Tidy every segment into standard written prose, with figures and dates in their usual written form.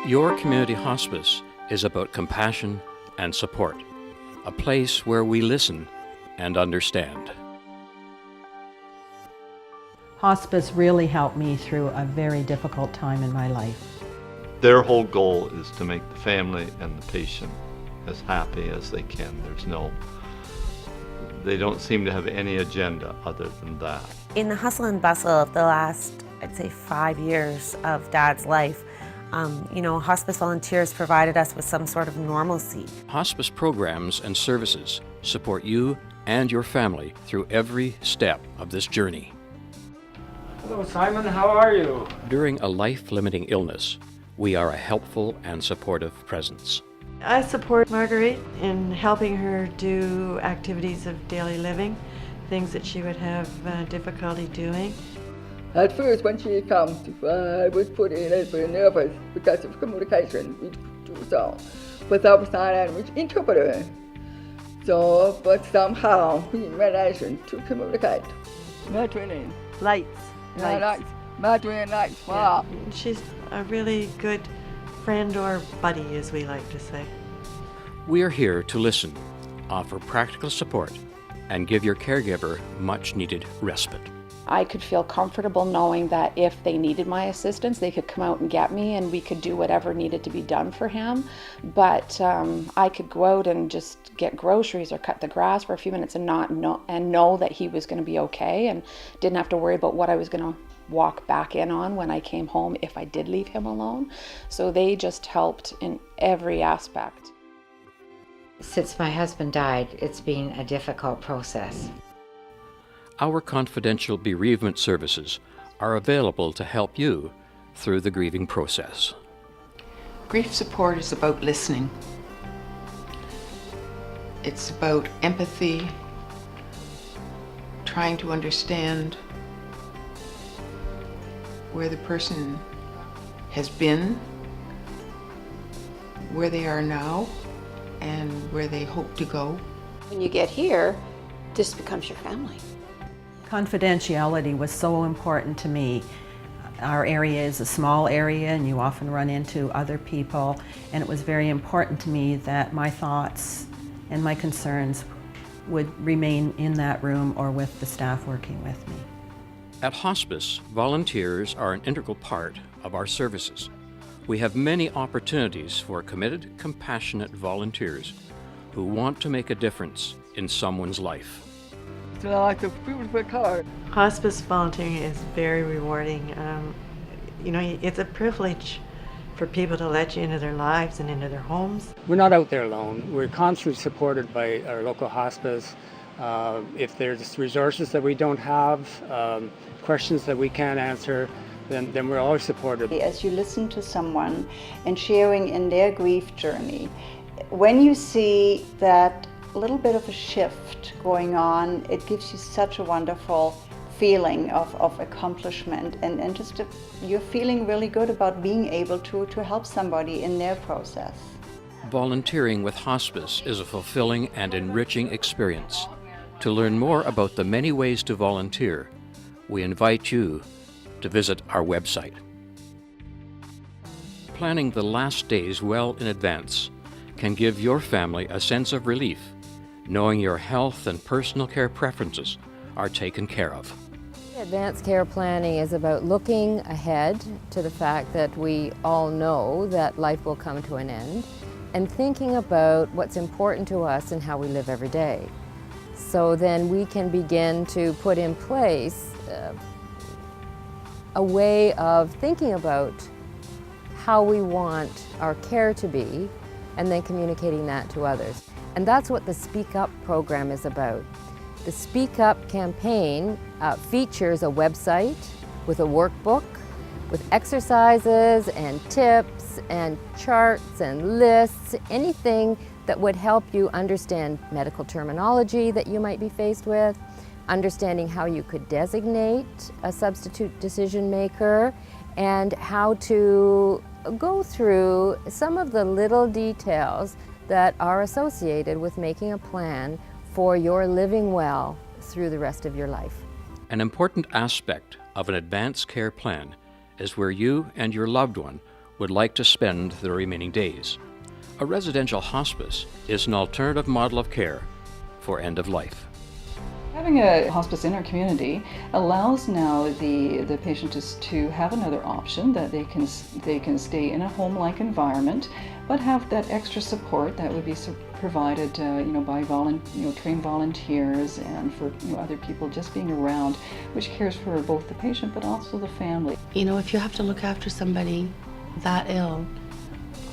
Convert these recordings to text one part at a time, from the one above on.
Your community hospice is about compassion and support, a place where we listen and understand. Hospice really helped me through a very difficult time in my life. Their whole goal is to make the family and the patient as happy as they can. They don't seem to have any agenda other than that. In the hustle and bustle of the last, I'd say 5 years of Dad's life, hospice volunteers provided us with some sort of normalcy. Hospice programs and services support you and your family through every step of this journey. Hello, Simon, how are you? During a life-limiting illness, we are a helpful and supportive presence. I support Marguerite in helping her do activities of daily living, things that she would have difficulty doing. At first, when she comes, I was put in a little bit nervous because of communication without sign language interpreter. But somehow we managed to communicate. Madeleine. Lights. Madeleine lights. Wow. Yeah. She's a really good friend or buddy, as we like to say. We are here to listen, offer practical support, and give your caregiver much-needed respite. I could feel comfortable knowing that if they needed my assistance, they could come out and get me and we could do whatever needed to be done for him. But I could go out and just get groceries or cut the grass for a few minutes and know that he was going to be okay and didn't have to worry about what I was going to walk back in on when I came home if I did leave him alone. So they just helped in every aspect. Since my husband died, it's been a difficult process. Our confidential bereavement services are available to help you through the grieving process. Grief support is about listening. It's about empathy, trying to understand where the person has been, where they are now, and where they hope to go. When you get here, this becomes your family. Confidentiality was so important to me. Our area is a small area and you often run into other people, and it was very important to me that my thoughts and my concerns would remain in that room or with the staff working with me. At hospice, volunteers are an integral part of our services. We have many opportunities for committed, compassionate volunteers who want to make a difference in someone's life. Like a beautiful color. Hospice volunteering is very rewarding. It's a privilege for people to let you into their lives and into their homes. We're not out there alone. We're constantly supported by our local hospice. If there's resources that we don't have, questions that we can't answer, then we're always supported. As you listen to someone and sharing in their grief journey, when you see that little bit of a shift going on, it gives you such a wonderful feeling of accomplishment and just you're feeling really good about being able to help somebody in their process. Volunteering with hospice is a fulfilling and enriching experience. To learn more about the many ways to volunteer, we invite you to visit our website. Planning the last days well in advance can give your family a sense of relief, knowing your health and personal care preferences are taken care of. Advanced care planning is about looking ahead to the fact that we all know that life will come to an end and thinking about what's important to us and how we live every day. So then we can begin to put in place a way of thinking about how we want our care to be and then communicating that to others. And that's what the Speak Up program is about. The Speak Up campaign features a website with a workbook, with exercises and tips and charts and lists, anything that would help you understand medical terminology that you might be faced with, understanding how you could designate a substitute decision maker, and how to go through some of the little details that are associated with making a plan for your living well through the rest of your life. An important aspect of an advanced care plan is where you and your loved one would like to spend the remaining days. A residential hospice is an alternative model of care for end of life. Having a hospice in our community allows now the patient to have another option, that they can stay in a home-like environment, but have that extra support that would be provided by trained volunteers and for other people just being around, which cares for both the patient but also the family. If you have to look after somebody that ill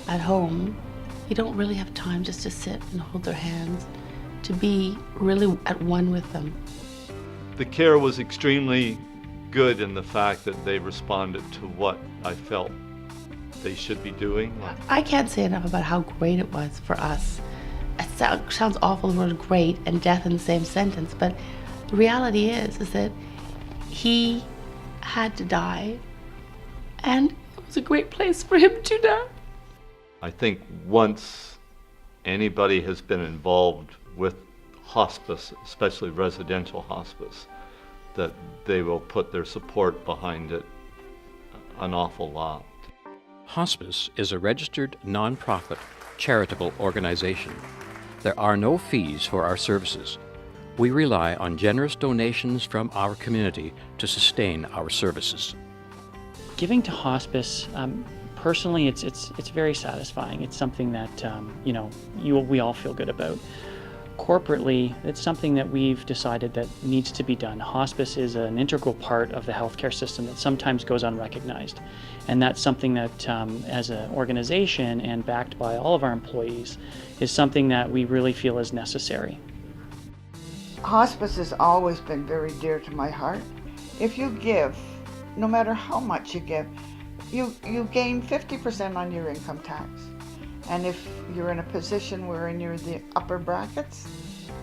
at home, you don't really have time just to sit and hold their hands, to be really at one with them. The care was extremely good in the fact that they responded to what I felt they should be doing. I can't say enough about how great it was for us. It sounds awful, the word great and death in the same sentence, but the reality is that he had to die, and it was a great place for him to die. I think once anybody has been involved with hospice, especially residential hospice, that they will put their support behind it an awful lot. Hospice is a registered nonprofit charitable organization. There are no fees for our services. We rely on generous donations from our community to sustain our services. Giving to hospice, personally, it's very satisfying. It's something that we all feel good about. Corporately, it's something that we've decided that needs to be done. Hospice is an integral part of the healthcare system that sometimes goes unrecognized. And that's something that, as an organization and backed by all of our employees, is something that we really feel is necessary. Hospice has always been very dear to my heart. If you give, no matter how much you give, you gain 50% on your income tax. And if you're in a position where you're in the upper brackets,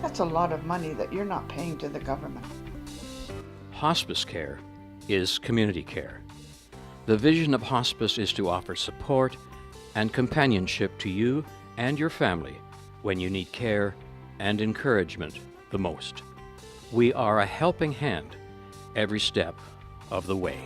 that's a lot of money that you're not paying to the government. Hospice care is community care. The vision of hospice is to offer support and companionship to you and your family when you need care and encouragement the most. We are a helping hand every step of the way.